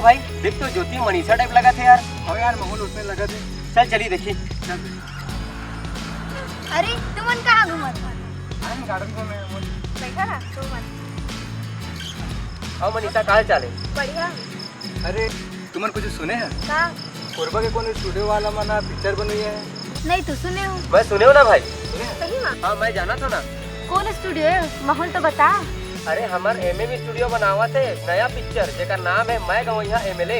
राजू भाई देख तो ज्योति मनीषा टाइप लगा थे यार। हाँ यार माहौल उसमें लगा थे। चल चलिए देखिए। अरे तुमन कहाँ घूमत हो? हम गार्डन को में बैठा ना तो मत। और मनीषा कहाँ चाले? बढ़िया। अरे तुमन कुछ सुने हैं? का? कोरबा के कौन स्टूडियो वाला मना पिक्चर बनी है? नहीं तो सुने हो। मैं सुने हो ना भाई। सही में? हाँ मैं जाना था ना। कौन स्टूडियो है? माहौल तो बता। अरे हमार एमएम स्टूडियो बनावा थे नया पिक्चर जेकर नाम है मैं गवैया एमएलए,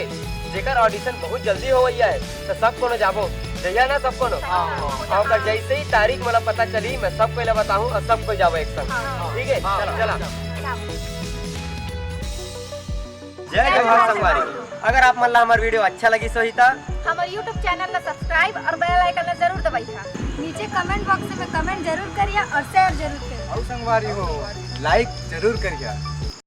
जेकर ऑडिशन बहुत जल्दी होवैया है तो सब कोनो जाबो जइया ना सब कोनो। और जैसे ही तारीख मला पता चली मैं सब को बताऊं और सब को जाबो एक संग। ठीक है चला चला। जय जवाहर संगवारी। अगर आप मन ला हमार वीडियो अच्छा लगी सही था हमारे YouTube चैनल ला सब्सक्राइब और बेल आइकन ला जरूर दबाइए। नीचे कमेंट बॉक्स में कमेंट जरूर करिए और शेयर जरूर करिए। और संगवारी हो लाइक जरूर करिए।